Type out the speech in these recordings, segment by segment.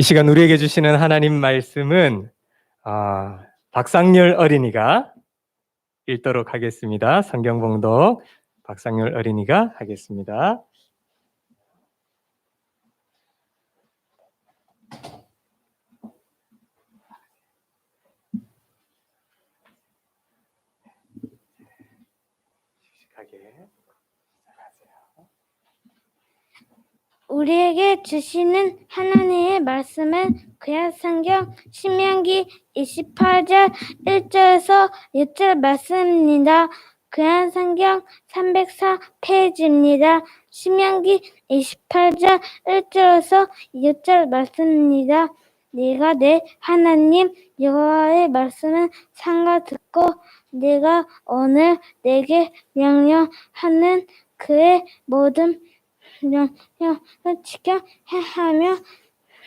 이 시간 우리에게 주시는 하나님 말씀은 박상률 어린이가 읽도록 하겠습니다. 성경 봉독 박상률 어린이가 하겠습니다. 우리에게 주시는 하나님의 말씀은 구약성경 신명기 28장 1절에서 6절 말씀입니다. 구약성경 304페이지입니다. 신명기 28장 1절에서 6절 말씀입니다. 네가 내 하나님 여호와의 말씀을 삼가 듣고 네가 오늘 내게 명령하는 그의 모든 명령을 지켜 행하며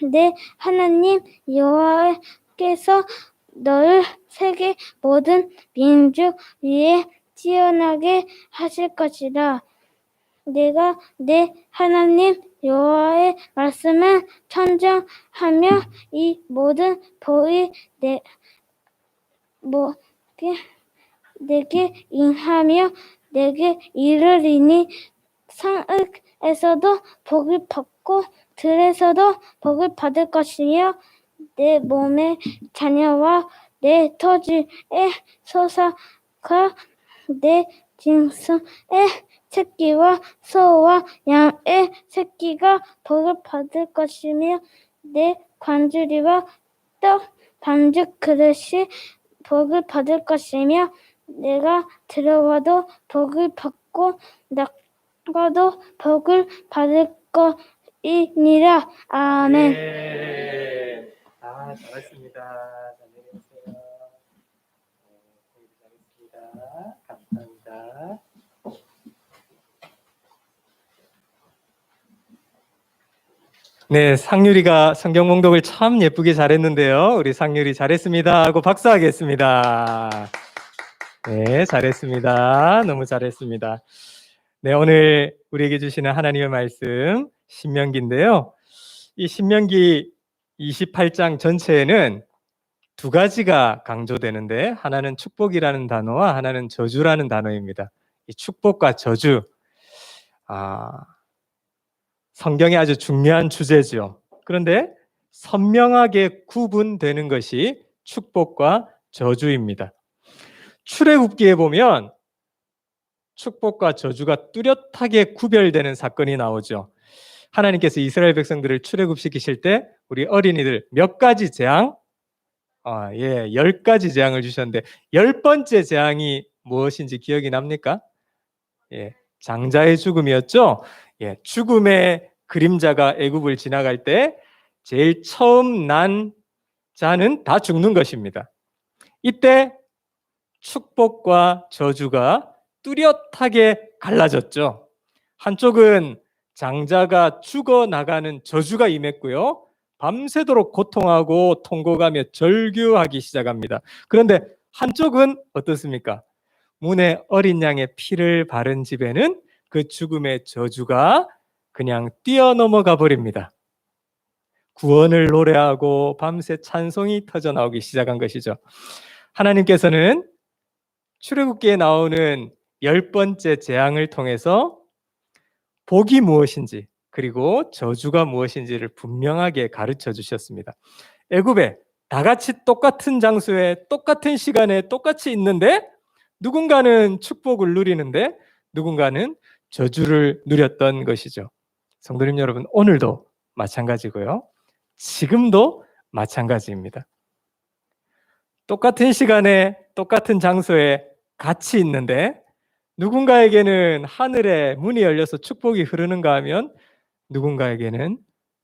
내 하나님 여호와께서 너를 세계 모든 민족 위에 뛰어나게 하실 것이다. 내가 내 하나님 여호와의 말씀을 청정하며 이 모든 복이 내게 임하며 내게 이르리니 성읍에서도 복을 받고 들에서도 복을 받을 것이며 내 몸의 자녀와 내 토지의 소사가 내 짐승의 새끼와 소와 양의 새끼가 복을 받을 것이며 내 관주리와 떡 반죽 그릇이 복을 받을 것이며 내가 들어와도 복을 받고 나가도 복을 받을 것이니라. 아멘. 네. 잘했습니다. 잘 내려오세요. 잘했습니다. 감사합니다. 네, 상률이가 성경 봉독을 참 예쁘게 잘했는데요. 우리 상률이 잘했습니다 하고 박수하겠습니다. 네, 잘했습니다. 너무 잘했습니다. 네, 오늘 우리에게 주시는 하나님의 말씀 신명기인데요. 이 신명기 28장 전체에는 두 가지가 강조되는데 하나는 축복이라는 단어와 하나는 저주라는 단어입니다. 이 축복과 저주, 성경의 아주 중요한 주제죠. 그런데 선명하게 구분되는 것이 축복과 저주입니다. 출애굽기에 보면 축복과 저주가 뚜렷하게 구별되는 사건이 나오죠. 하나님께서 이스라엘 백성들을 출애굽시키실 때 우리 어린이들 몇 가지 재앙? 10가지 재앙을 주셨는데 10번째 재앙이 무엇인지 기억이 납니까? 장자의 죽음이었죠. 죽음의 그림자가 애굽을 지나갈 때 제일 처음 난 자는 다 죽는 것입니다. 이때 축복과 저주가 뚜렷하게 갈라졌죠. 한쪽은 장자가 죽어나가는 저주가 임했고요. 밤새도록 고통하고 통곡하며 절규하기 시작합니다. 그런데 한쪽은 어떻습니까? 문에 어린 양의 피를 바른 집에는 그 죽음의 저주가 그냥 뛰어넘어가 버립니다. 구원을 노래하고 밤새 찬송이 터져나오기 시작한 것이죠. 하나님께서는 출애굽기에 나오는 10번째 재앙을 통해서 복이 무엇인지 그리고 저주가 무엇인지를 분명하게 가르쳐 주셨습니다. 애굽에 다 같이 똑같은 장소에 똑같은 시간에 똑같이 있는데 누군가는 축복을 누리는데 누군가는 저주를 누렸던 것이죠. 성도님 여러분, 오늘도 마찬가지고요. 지금도 마찬가지입니다. 똑같은 시간에 똑같은 장소에 같이 있는데 누군가에게는 하늘에 문이 열려서 축복이 흐르는가 하면 누군가에게는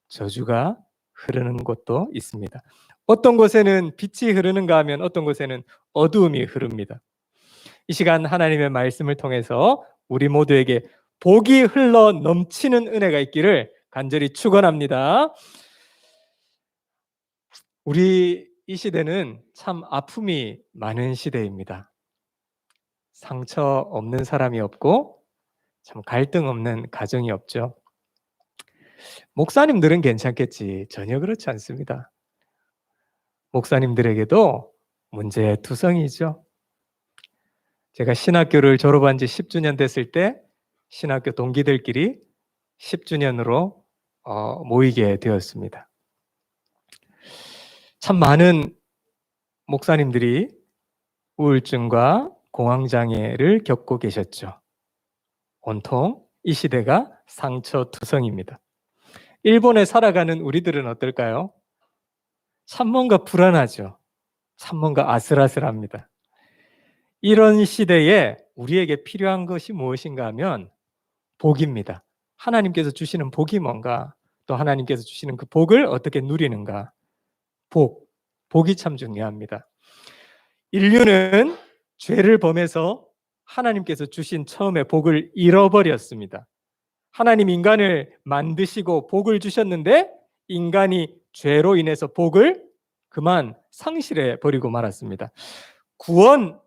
저주가 흐르는 곳도 있습니다. 어떤 곳에는 빛이 흐르는가 하면 어떤 곳에는 어두움이 흐릅니다. 이 시간 하나님의 말씀을 통해서 우리 모두에게 복이 흘러 넘치는 은혜가 있기를 간절히 축원합니다. 우리 이 시대는 참 아픔이 많은 시대입니다. 상처 없는 사람이 없고 참 갈등 없는 가정이 없죠. 목사님들은 괜찮겠지. 전혀 그렇지 않습니다. 목사님들에게도 문제투성이죠. 제가 신학교를 졸업한 지 10주년 됐을 때 신학교 동기들끼리 10주년으로 모이게 되었습니다. 참 많은 목사님들이 우울증과 공황장애를 겪고 계셨죠. 온통 이 시대가 상처투성입니다. 일본에 살아가는 우리들은 어떨까요? 참 뭔가 불안하죠. 참 뭔가 아슬아슬합니다. 이런 시대에 우리에게 필요한 것이 무엇인가 하면 복입니다. 하나님께서 주시는 복이 뭔가, 또 하나님께서 주시는 그 복을 어떻게 누리는가. 복이 참 중요합니다. 인류는 죄를 범해서 하나님께서 주신 처음에 복을 잃어버렸습니다. 하나님 인간을 만드시고 복을 주셨는데 인간이 죄로 인해서 복을 그만 상실해 버리고 말았습니다. 구원,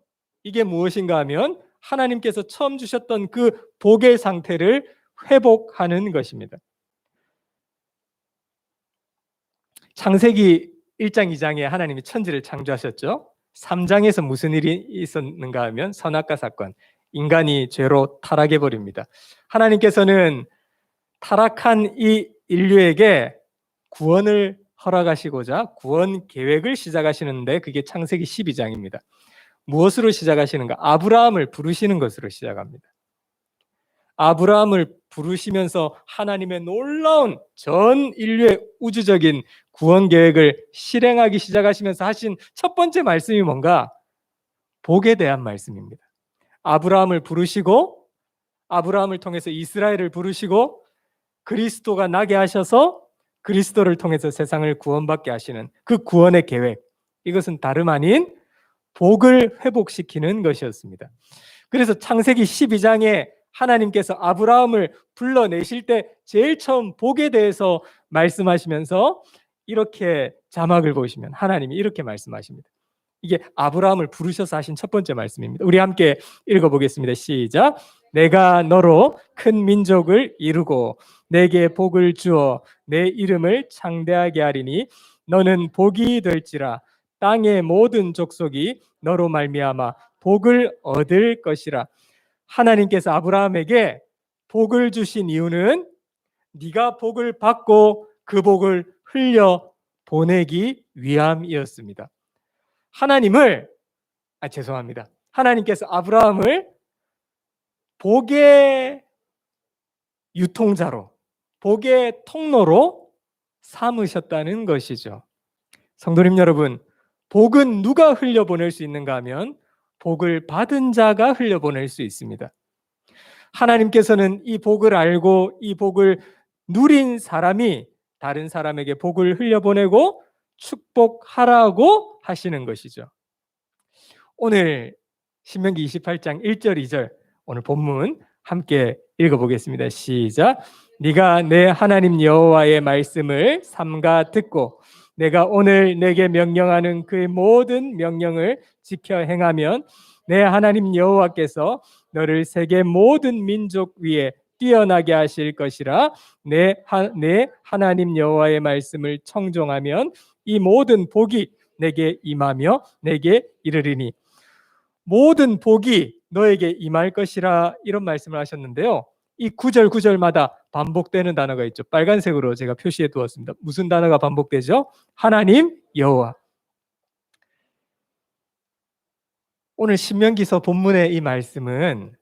이게 무엇인가 하면 하나님께서 처음 주셨던 그 복의 상태를 회복하는 것입니다. 창세기 1장, 2장에 하나님이 천지를 창조하셨죠. 3장에서 무슨 일이 있었는가 하면 선악과 사건, 인간이 죄로 타락해 버립니다. 하나님께서는 타락한 이 인류에게 구원을 허락하시고자 구원 계획을 시작하시는데 그게 창세기 12장입니다. 무엇으로 시작하시는가? 아브라함을 부르시는 것으로 시작합니다. 아브라함을 부르시면서 하나님의 놀라운 전 인류의 우주적인 구원 계획을 실행하기 시작하시면서 하신 첫 번째 말씀이 뭔가? 복에 대한 말씀입니다. 아브라함을 부르시고 아브라함을 통해서 이스라엘을 부르시고 그리스도가 나게 하셔서 그리스도를 통해서 세상을 구원받게 하시는 그 구원의 계획, 이것은 다름 아닌 복을 회복시키는 것이었습니다. 그래서 창세기 12장에 하나님께서 아브라함을 불러내실 때 제일 처음 복에 대해서 말씀하시면서 이렇게 자막을 보시면 하나님이 이렇게 말씀하십니다. 이게 아브라함을 부르셔서 하신 첫 번째 말씀입니다. 우리 함께 읽어보겠습니다. 시작. 내가 너로 큰 민족을 이루고 내게 복을 주어 내 이름을 창대하게 하리니 너는 복이 될지라. 땅의 모든 족속이 너로 말미암아 복을 얻을 것이라. 하나님께서 아브라함에게 복을 주신 이유는 네가 복을 받고 그 복을 흘려 보내기 위함이었습니다. 하나님께서 아브라함을 복의 유통자로, 복의 통로로 삼으셨다는 것이죠. 성도님 여러분, 복은 누가 흘려보낼 수 있는가 하면 복을 받은 자가 흘려보낼 수 있습니다. 하나님께서는 이 복을 알고 이 복을 누린 사람이 다른 사람에게 복을 흘려보내고 축복하라고 하시는 것이죠. 오늘 신명기 28장 1절 2절 오늘 본문 함께 읽어보겠습니다. 시작. 네가 내 하나님 여호와의 말씀을 삼가 듣고 내가 오늘 내게 명령하는 그의 모든 명령을 지켜 행하면 내 하나님 여호와께서 너를 세계 모든 민족 위에 뛰어나게 하실 것이라. 내 하나님 여호와의 말씀을 청종하면 이 모든 복이 내게 임하며 내게 이르리니. 모든 복이 너에게 임할 것이라, 이런 말씀을 하셨는데요. 이 구절마다 반복되는 단어가 있죠. 빨간색으로 제가 표시해 두었습니다. 무슨 단어가 반복되죠? 하나님 여호와. 오늘 신명기서 본문의 이 말씀은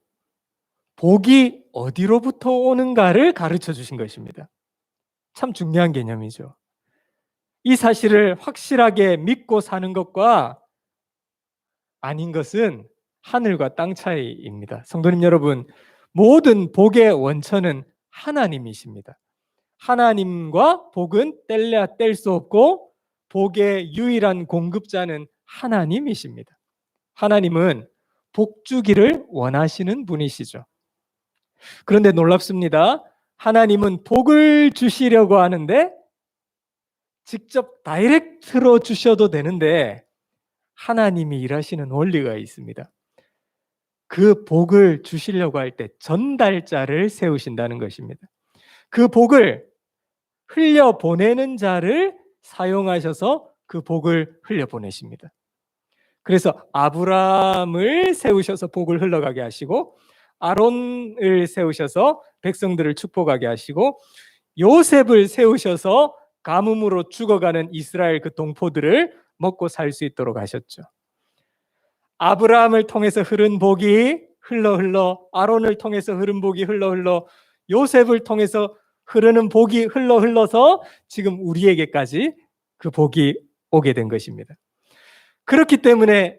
복이 어디로부터 오는가를 가르쳐 주신 것입니다. 참 중요한 개념이죠. 이 사실을 확실하게 믿고 사는 것과 아닌 것은 하늘과 땅 차이입니다. 성도님 여러분, 모든 복의 원천은 하나님이십니다. 하나님과 복은 뗄래야 뗄 수 없고 복의 유일한 공급자는 하나님이십니다. 하나님은 복 주기를 원하시는 분이시죠. 그런데 놀랍습니다. 하나님은 복을 주시려고 하는데 직접 다이렉트로 주셔도 되는데 하나님이 일하시는 원리가 있습니다. 그 복을 주시려고 할 때 전달자를 세우신다는 것입니다. 그 복을 흘려보내는 자를 사용하셔서 그 복을 흘려보내십니다. 그래서 아브라함을 세우셔서 복을 흘러가게 하시고, 아론을 세우셔서 백성들을 축복하게 하시고, 요셉을 세우셔서 가뭄으로 죽어가는 이스라엘 그 동포들을 먹고 살 수 있도록 하셨죠. 아브라함을 통해서 흐른 복이 흘러 아론을 통해서 흐른 복이 흘러 요셉을 통해서 흐르는 복이 흘러서 지금 우리에게까지 그 복이 오게 된 것입니다. 그렇기 때문에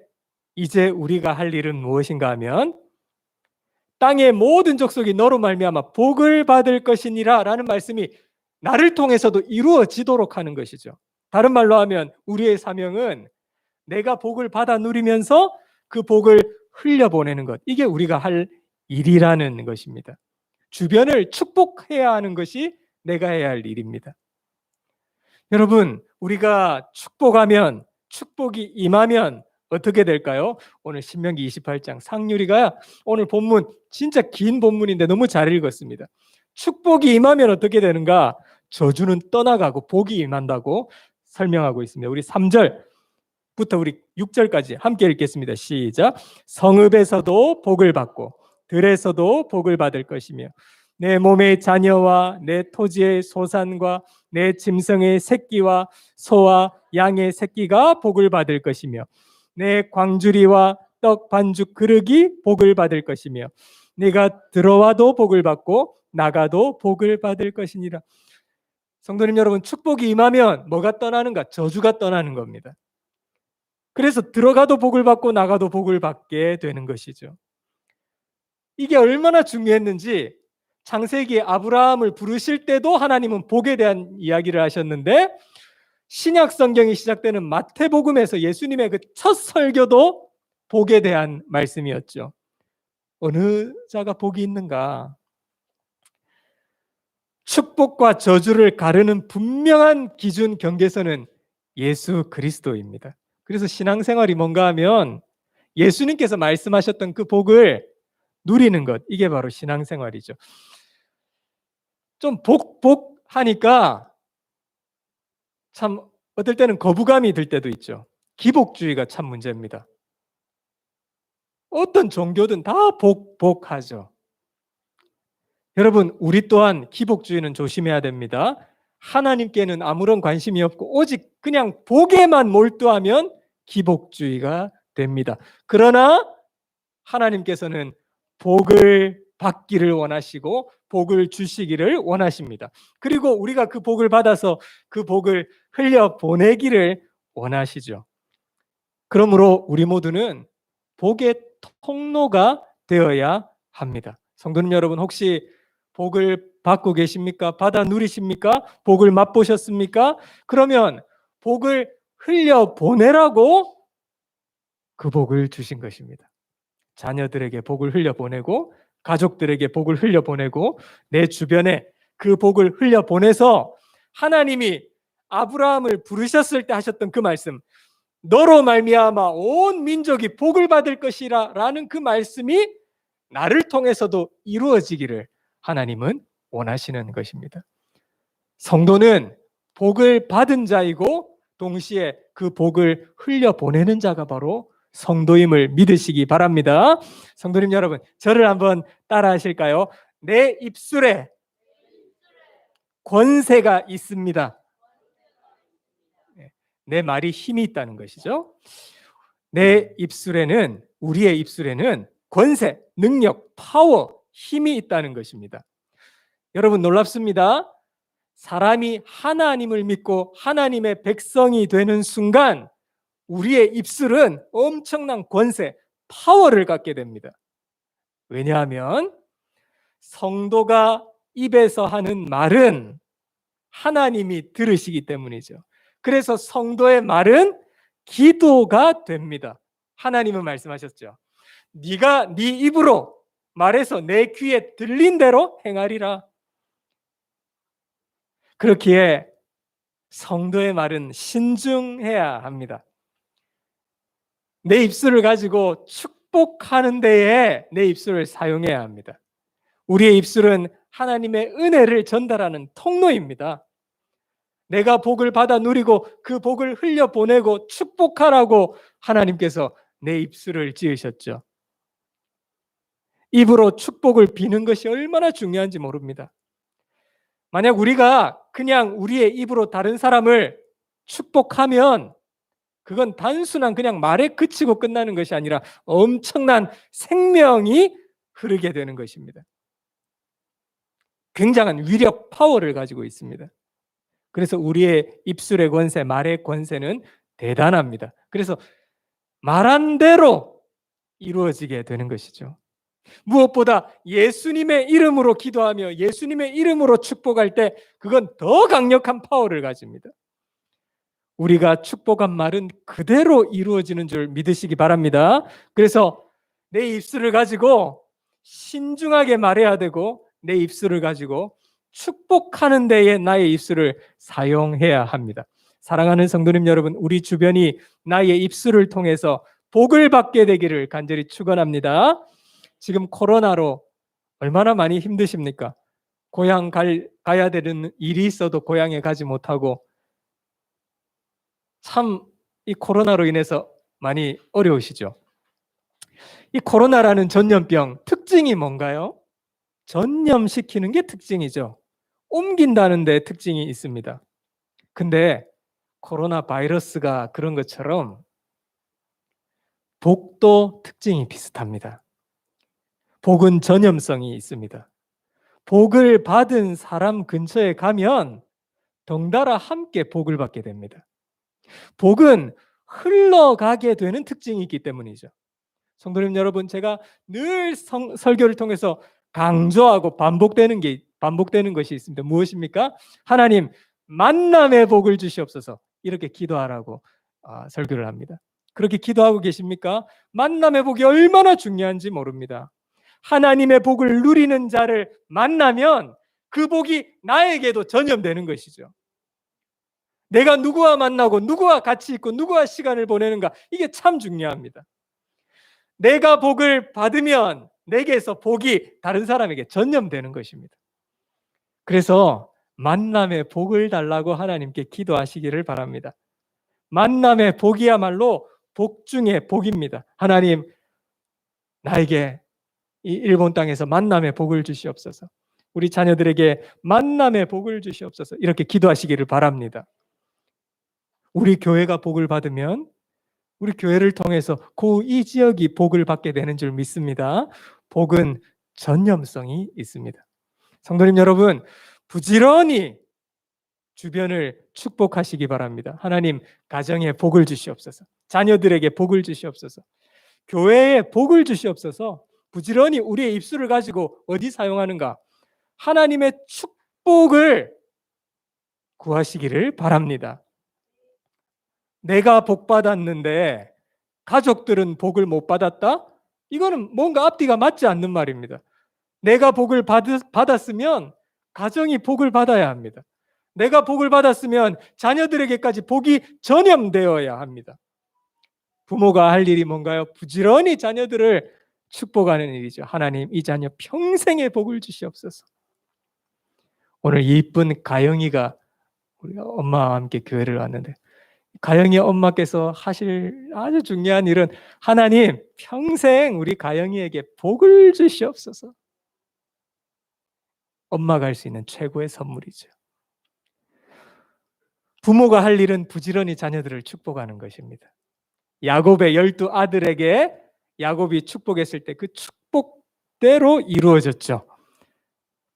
이제 우리가 할 일은 무엇인가 하면 땅의 모든 족속이 너로 말미암아 복을 받을 것이니라 라는 말씀이 나를 통해서도 이루어지도록 하는 것이죠. 다른 말로 하면 우리의 사명은 내가 복을 받아 누리면서 그 복을 흘려보내는 것, 이게 우리가 할 일이라는 것입니다. 주변을 축복해야 하는 것이 내가 해야 할 일입니다. 여러분, 우리가 축복하면, 축복이 임하면 어떻게 될까요? 오늘 신명기 28장 상유리가 오늘 본문 진짜 긴 본문인데 너무 잘 읽었습니다. 축복이 임하면 어떻게 되는가? 저주는 떠나가고 복이 임한다고 설명하고 있습니다. 우리 3절부터 우리 6절까지 함께 읽겠습니다. 시작. 성읍에서도 복을 받고 들에서도 복을 받을 것이며 내 몸의 자녀와 내 토지의 소산과 내 짐승의 새끼와 소와 양의 새끼가 복을 받을 것이며 내 광주리와 떡 반죽 그릇이 복을 받을 것이며 네가 들어와도 복을 받고 나가도 복을 받을 것이니라. 성도님 여러분, 축복이 임하면 뭐가 떠나는가? 저주가 떠나는 겁니다. 그래서 들어가도 복을 받고 나가도 복을 받게 되는 것이죠. 이게 얼마나 중요했는지 창세기 아브라함을 부르실 때도 하나님은 복에 대한 이야기를 하셨는데, 신약 성경이 시작되는 마태복음에서 예수님의 그 첫 설교도 복에 대한 말씀이었죠. 어느 자가 복이 있는가? 축복과 저주를 가르는 분명한 기준 경계선은 예수 그리스도입니다. 그래서 신앙생활이 뭔가 하면 예수님께서 말씀하셨던 그 복을 누리는 것, 이게 바로 신앙생활이죠. 좀 하니까 참 어떨 때는 거부감이 들 때도 있죠. 기복주의가 참 문제입니다. 어떤 종교든 다 복하죠. 여러분, 우리 또한 기복주의는 조심해야 됩니다. 하나님께는 아무런 관심이 없고 오직 그냥 복에만 몰두하면 기복주의가 됩니다. 그러나 하나님께서는 복을 받기를 원하시고 복을 주시기를 원하십니다. 그리고 우리가 그 복을 받아서 그 복을 흘려보내기를 원하시죠. 그러므로 우리 모두는 복의 통로가 되어야 합니다. 성도님 여러분, 혹시 복을 받고 계십니까? 받아 누리십니까? 복을 맛보셨습니까? 그러면 복을 흘려보내라고 그 복을 주신 것입니다. 자녀들에게 복을 흘려보내고 가족들에게 복을 흘려보내고 내 주변에 그 복을 흘려보내서 하나님이 아브라함을 부르셨을 때 하셨던 그 말씀, 너로 말미암아 온 민족이 복을 받을 것이라 라는 그 말씀이 나를 통해서도 이루어지기를 하나님은 원하시는 것입니다. 성도는 복을 받은 자이고 동시에 그 복을 흘려보내는 자가 바로 성도임을 믿으시기 바랍니다. 성도님 여러분, 저를 한번 따라 하실까요? 내 입술에 권세가 있습니다. 내 말이 힘이 있다는 것이죠. 내 입술에는, 우리의 입술에는 권세, 능력, 파워, 힘이 있다는 것입니다. 여러분, 놀랍습니다. 사람이 하나님을 믿고 하나님의 백성이 되는 순간 우리의 입술은 엄청난 권세, 파워를 갖게 됩니다. 왜냐하면 성도가 입에서 하는 말은 하나님이 들으시기 때문이죠. 그래서 성도의 말은 기도가 됩니다. 하나님은 말씀하셨죠. 네가 네 입으로 말해서 내 귀에 들린 대로 행하리라. 그렇기에 성도의 말은 신중해야 합니다. 내 입술을 가지고 축복하는 데에 내 입술을 사용해야 합니다. 우리의 입술은 하나님의 은혜를 전달하는 통로입니다. 내가 복을 받아 누리고 그 복을 흘려보내고 축복하라고 하나님께서 내 입술을 지으셨죠. 입으로 축복을 비는 것이 얼마나 중요한지 모릅니다. 만약 우리가 그냥 우리의 입으로 다른 사람을 축복하면 그건 단순한 그냥 말에 그치고 끝나는 것이 아니라 엄청난 생명이 흐르게 되는 것입니다. 굉장한 위력, 파워를 가지고 있습니다. 그래서 우리의 입술의 권세, 말의 권세는 대단합니다. 그래서 말한 대로 이루어지게 되는 것이죠. 무엇보다 예수님의 이름으로 기도하며 예수님의 이름으로 축복할 때 그건 더 강력한 파워를 가집니다. 우리가 축복한 말은 그대로 이루어지는 줄 믿으시기 바랍니다. 그래서 내 입술을 가지고 신중하게 말해야 되고 내 입술을 가지고 축복하는 데에 나의 입술을 사용해야 합니다. 사랑하는 성도님 여러분, 우리 주변이 나의 입술을 통해서 복을 받게 되기를 간절히 축원합니다. 지금 코로나로 얼마나 많이 힘드십니까? 고향 가야 되는 일이 있어도 고향에 가지 못하고 참 이 코로나로 인해서 많이 어려우시죠? 이 코로나라는 전염병 특징이 뭔가요? 전염시키는 게 특징이죠. 옮긴다는 데 특징이 있습니다. 근데 코로나 바이러스가 그런 것처럼 복도 특징이 비슷합니다. 복은 전염성이 있습니다. 복을 받은 사람 근처에 가면 덩달아 함께 복을 받게 됩니다. 복은 흘러가게 되는 특징이 있기 때문이죠. 성도님 여러분, 제가 늘 설교를 통해서 강조하고 반복되는 것이 있습니다. 무엇입니까? 하나님, 만남의 복을 주시옵소서. 이렇게 기도하라고 설교를 합니다. 그렇게 기도하고 계십니까? 만남의 복이 얼마나 중요한지 모릅니다. 하나님의 복을 누리는 자를 만나면 그 복이 나에게도 전염되는 것이죠. 내가 누구와 만나고 누구와 같이 있고 누구와 시간을 보내는가, 이게 참 중요합니다. 내가 복을 받으면 내게서 복이 다른 사람에게 전염되는 것입니다. 그래서 만남의 복을 달라고 하나님께 기도하시기를 바랍니다. 만남의 복이야말로 복 중에 복입니다. 하나님, 나에게 이 일본 땅에서 만남의 복을 주시옵소서. 우리 자녀들에게 만남의 복을 주시옵소서. 이렇게 기도하시기를 바랍니다. 우리 교회가 복을 받으면 우리 교회를 통해서 이 지역이 복을 받게 되는 줄 믿습니다. 복은 전염성이 있습니다. 성도님 여러분, 부지런히 주변을 축복하시기 바랍니다. 하나님, 가정에 복을 주시옵소서. 자녀들에게 복을 주시옵소서. 교회에 복을 주시옵소서. 부지런히 우리의 입술을 가지고 어디 사용하는가? 하나님의 축복을 구하시기를 바랍니다. 내가 복 받았는데 가족들은 복을 못 받았다? 이거는 뭔가 앞뒤가 맞지 않는 말입니다. 내가 복을 받았으면 가정이 복을 받아야 합니다. 내가 복을 받았으면 자녀들에게까지 복이 전염되어야 합니다. 부모가 할 일이 뭔가요? 부지런히 자녀들을 축복하는 일이죠. 하나님, 이 자녀 평생의 복을 주시옵소서. 오늘 이쁜 가영이가 우리 엄마와 함께 교회를 왔는데 가영이 엄마께서 하실 아주 중요한 일은 하나님, 평생 우리 가영이에게 복을 주시옵소서. 엄마가 할 수 있는 최고의 선물이죠. 부모가 할 일은 부지런히 자녀들을 축복하는 것입니다. 야곱의 12 아들에게 야곱이 축복했을 때 그 축복대로 이루어졌죠.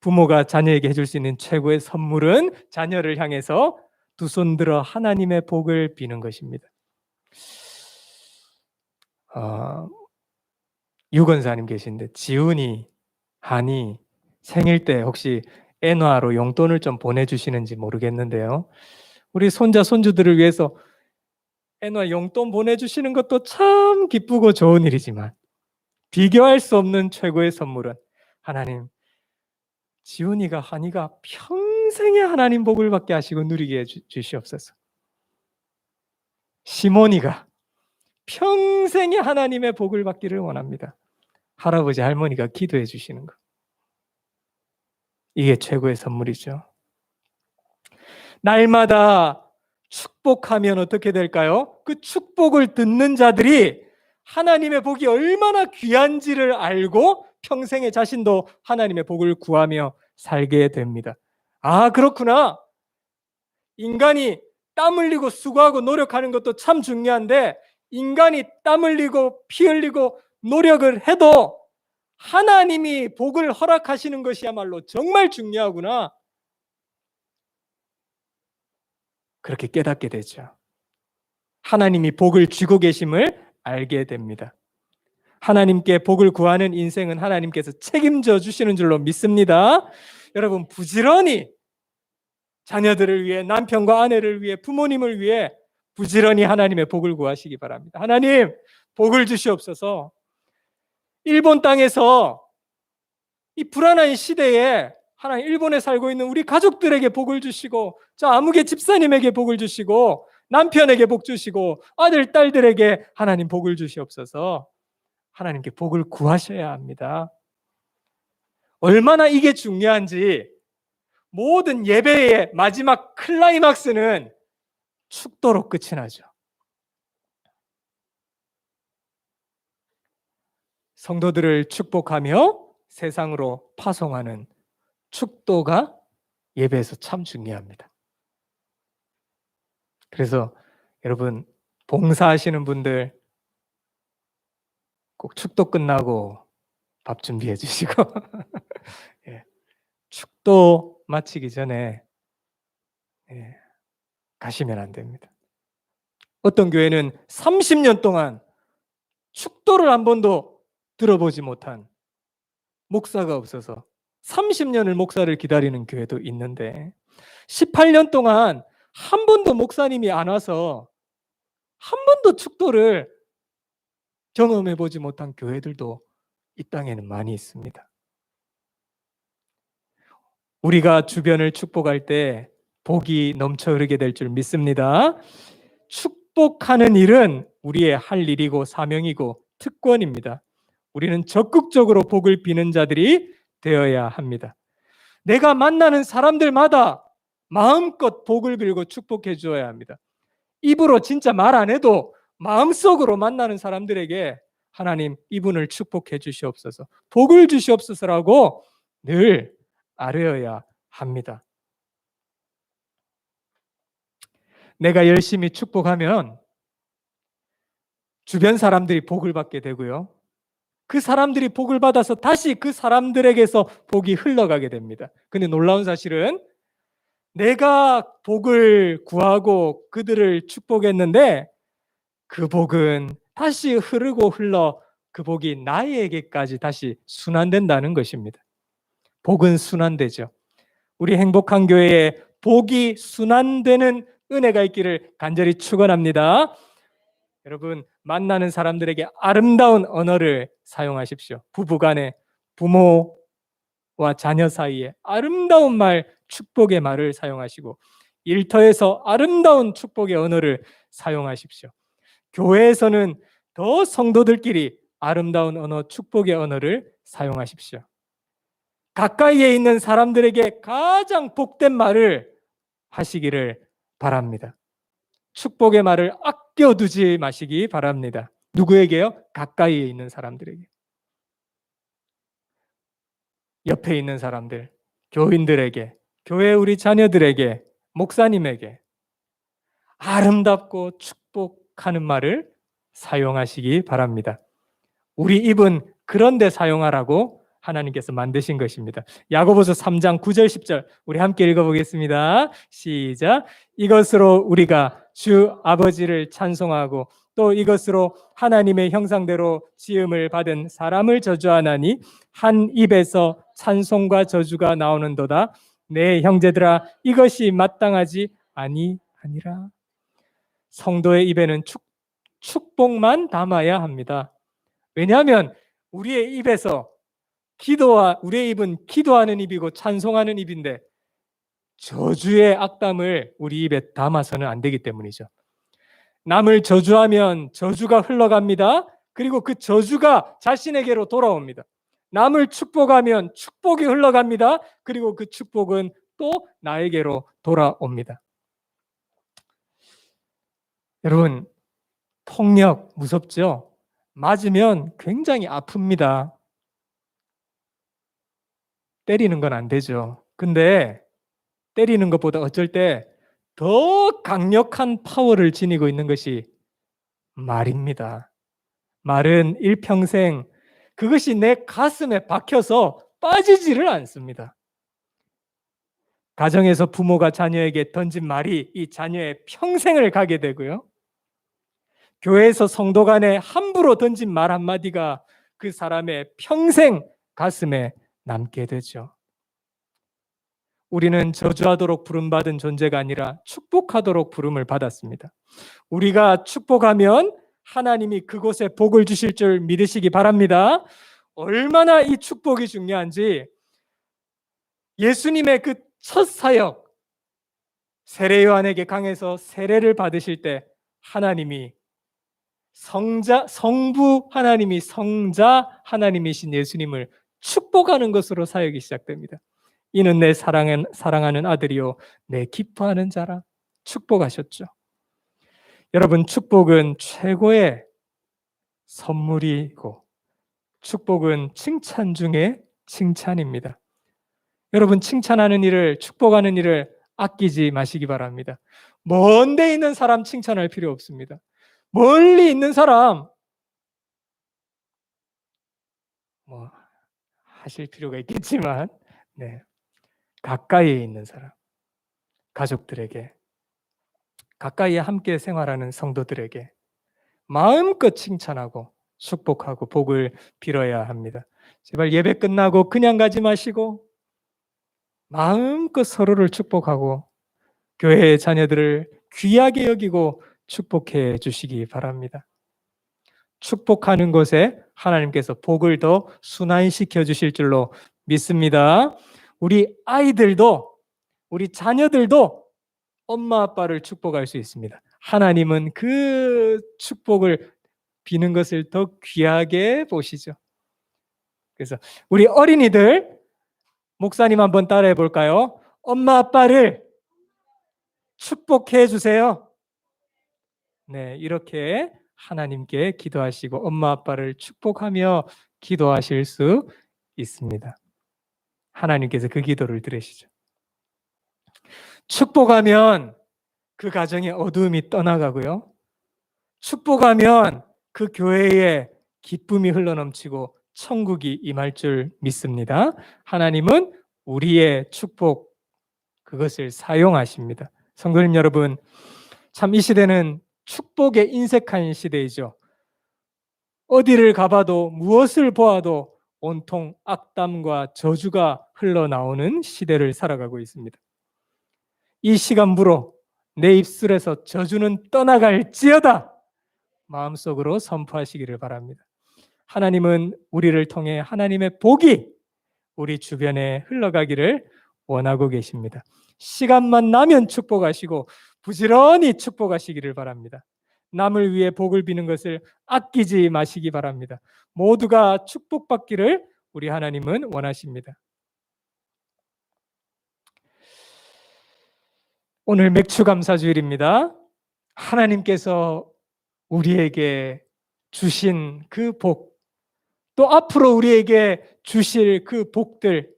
부모가 자녀에게 해줄 수 있는 최고의 선물은 자녀를 향해서 두 손 들어 하나님의 복을 비는 것입니다. 유건사님 계신데 지훈이, 한이 생일 때 혹시 엔화로 용돈을 좀 보내주시는지 모르겠는데요. 우리 손자, 손주들을 위해서 엔화 용돈 보내주시는 것도 참 기쁘고 좋은 일이지만 비교할 수 없는 최고의 선물은 하나님, 지훈이가, 한이가 평생의 하나님 복을 받게 하시고 누리게 주시옵소서. 시몬이가 평생의 하나님의 복을 받기를 원합니다. 할아버지, 할머니가 기도해 주시는 것, 이게 최고의 선물이죠. 날마다 축복하면 어떻게 될까요? 그 축복을 듣는 자들이 하나님의 복이 얼마나 귀한지를 알고 평생에 자신도 하나님의 복을 구하며 살게 됩니다. 아, 그렇구나. 인간이 땀 흘리고 수고하고 노력하는 것도 참 중요한데, 인간이 땀 흘리고 피 흘리고 노력을 해도 하나님이 복을 허락하시는 것이야말로 정말 중요하구나. 그렇게 깨닫게 되죠. 하나님이 복을 쥐고 계심을 알게 됩니다. 하나님께 복을 구하는 인생은 하나님께서 책임져 주시는 줄로 믿습니다. 여러분, 부지런히 자녀들을 위해, 남편과 아내를 위해, 부모님을 위해 부지런히 하나님의 복을 구하시기 바랍니다. 하나님, 복을 주시옵소서. 일본 땅에서 이 불안한 시대에 하나님, 일본에 살고 있는 우리 가족들에게 복을 주시고, 저 아무개 집사님에게 복을 주시고, 남편에게 복 주시고, 아들, 딸들에게 하나님 복을 주시옵소서. 하나님께 복을 구하셔야 합니다. 얼마나 이게 중요한지 모든 예배의 마지막 클라이막스는 축도로 끝이 나죠. 성도들을 축복하며 세상으로 파송하는 축도가 예배에서 참 중요합니다. 그래서 여러분, 봉사하시는 분들 꼭 축도 끝나고 밥 준비해 주시고 예, 축도 마치기 전에 가시면 안 됩니다. 어떤 교회는 30년 동안 축도를 한 번도 들어보지 못한 목사가 없어서 30년을 목사를 기다리는 교회도 있는데, 18년 동안 한 번도 목사님이 안 와서 한 번도 축도를 경험해 보지 못한 교회들도 이 땅에는 많이 있습니다. 우리가 주변을 축복할 때 복이 넘쳐 흐르게 될 줄 믿습니다. 축복하는 일은 우리의 할 일이고 사명이고 특권입니다. 우리는 적극적으로 복을 비는 자들이 되어야 합니다. 내가 만나는 사람들마다 마음껏 복을 빌고 축복해 주어야 합니다. 입으로 진짜 말 안 해도 마음속으로 만나는 사람들에게 하나님, 이분을 축복해 주시옵소서, 복을 주시옵소서라고 늘 아뢰어야 합니다. 내가 열심히 축복하면 주변 사람들이 복을 받게 되고요, 그 사람들이 복을 받아서 다시 그 사람들에게서 복이 흘러가게 됩니다. 근데 놀라운 사실은 내가 복을 구하고 그들을 축복했는데 그 복은 다시 흐르고 흘러 그 복이 나에게까지 다시 순환된다는 것입니다. 복은 순환되죠. 우리 행복한 교회에 복이 순환되는 은혜가 있기를 간절히 축원합니다. 여러분, 만나는 사람들에게 아름다운 언어를 사용하십시오. 부부간에, 부모와 자녀 사이에 아름다운 말, 축복의 말을 사용하시고, 일터에서 아름다운 축복의 언어를 사용하십시오. 교회에서는 더 성도들끼리 아름다운 언어, 축복의 언어를 사용하십시오. 가까이에 있는 사람들에게 가장 복된 말을 하시기를 바랍니다. 축복의 말을 아껴두지 마시기 바랍니다. 누구에게요? 가까이에 있는 사람들에게. 옆에 있는 사람들, 교인들에게, 교회 우리 자녀들에게, 목사님에게 아름답고 축복하는 말을 사용하시기 바랍니다. 우리 입은 그런 데 사용하라고 하나님께서 만드신 것입니다. 야고보서 3장 9절 10절 우리 함께 읽어보겠습니다. 시작. 이것으로 우리가 주 아버지를 찬송하고 또 이것으로 하나님의 형상대로 지음을 받은 사람을 저주하나니 한 입에서 찬송과 저주가 나오는도다. 내 형제들아, 이것이 마땅하지 아니하니라. 성도의 입에는 축복만 담아야 합니다. 왜냐하면 우리의 입에서 우리의 입은 기도하는 입이고 찬송하는 입인데 저주의 악담을 우리 입에 담아서는 안 되기 때문이죠. 남을 저주하면 저주가 흘러갑니다. 그리고 그 저주가 자신에게로 돌아옵니다. 남을 축복하면 축복이 흘러갑니다. 그리고 그 축복은 또 나에게로 돌아옵니다. 여러분, 폭력 무섭죠? 맞으면 굉장히 아픕니다. 때리는 건 안 되죠. 근데 때리는 것보다 어쩔 때 더 강력한 파워를 지니고 있는 것이 말입니다. 말은 일평생 그것이 내 가슴에 박혀서 빠지지를 않습니다. 가정에서 부모가 자녀에게 던진 말이 이 자녀의 평생을 가게 되고요. 교회에서 성도 간에 함부로 던진 말 한마디가 그 사람의 평생 가슴에 남게 되죠. 우리는 저주하도록 부름받은 존재가 아니라 축복하도록 부름을 받았습니다. 우리가 축복하면 하나님이 그곳에 복을 주실 줄 믿으시기 바랍니다. 얼마나 이 축복이 중요한지 예수님의 그 첫 사역 세례 요한에게 강해서 세례를 받으실 때 하나님이 성부 하나님이 성자 하나님이신 예수님을 축복하는 것으로 사역이 시작됩니다. 이는 내 사랑하는 아들이요 내 기뻐하는 자라 축복하셨죠. 여러분, 축복은 최고의 선물이고 축복은 칭찬 중에 칭찬입니다. 여러분, 칭찬하는 일을, 축복하는 일을 아끼지 마시기 바랍니다. 먼 데 있는 사람 칭찬할 필요 없습니다. 멀리 있는 사람 뭐 하실 필요가 있겠지만 가까이에 있는 사람, 가족들에게, 가까이에 함께 생활하는 성도들에게 마음껏 칭찬하고 축복하고 복을 빌어야 합니다. 제발 예배 끝나고 그냥 가지 마시고 마음껏 서로를 축복하고 교회의 자녀들을 귀하게 여기고 축복해 주시기 바랍니다. 축복하는 것에 하나님께서 복을 더 순환시켜 주실 줄로 믿습니다. 우리 아이들도 우리 자녀들도 엄마 아빠를 축복할 수 있습니다. 하나님은 그 축복을 비는 것을 더 귀하게 보시죠. 그래서 우리 어린이들 목사님 한번 따라해 볼까요? 엄마 아빠를 축복해 주세요. 네, 이렇게 하나님께 기도하시고 엄마 아빠를 축복하며 기도하실 수 있습니다. 하나님께서 그 기도를 들으시죠. 축복하면 그 가정의 어두움이 떠나가고요. 축복하면 그 교회에 기쁨이 흘러넘치고 천국이 임할 줄 믿습니다. 하나님은 우리의 축복 그것을 사용하십니다. 성도님 여러분, 참 이 시대는 축복에 인색한 시대이죠. 어디를 가봐도 무엇을 보아도 온통 악담과 저주가 흘러나오는 시대를 살아가고 있습니다. 이 시간부로 내 입술에서 저주는 떠나갈지어다 마음속으로 선포하시기를 바랍니다. 하나님은 우리를 통해 하나님의 복이 우리 주변에 흘러가기를 원하고 계십니다. 시간만 나면 축복하시고 부지런히 축복하시기를 바랍니다. 남을 위해 복을 비는 것을 아끼지 마시기 바랍니다. 모두가 축복받기를 우리 하나님은 원하십니다. 오늘 맥추감사주일입니다. 하나님께서 우리에게 주신 그 복, 또 앞으로 우리에게 주실 그 복들,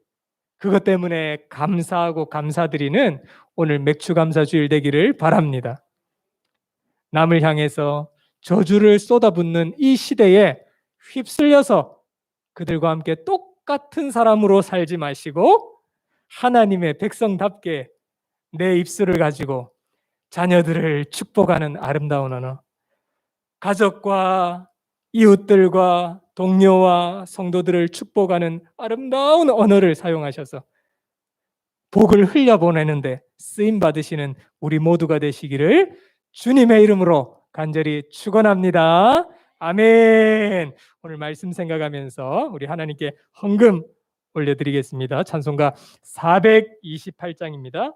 그것 때문에 감사하고 감사드리는 오늘 맥추감사주일 되기를 바랍니다. 남을 향해서 저주를 쏟아붓는 이 시대에 휩쓸려서 그들과 함께 똑같은 사람으로 살지 마시고 하나님의 백성답게 내 입술을 가지고 자녀들을 축복하는 아름다운 언어, 가족과 이웃들과 동료와 성도들을 축복하는 아름다운 언어를 사용하셔서 복을 흘려보내는데 쓰임 받으시는 우리 모두가 되시기를 주님의 이름으로 간절히 축원합니다. 아멘. 오늘 말씀 생각하면서 우리 하나님께 헌금 올려드리겠습니다. 찬송가 428장입니다.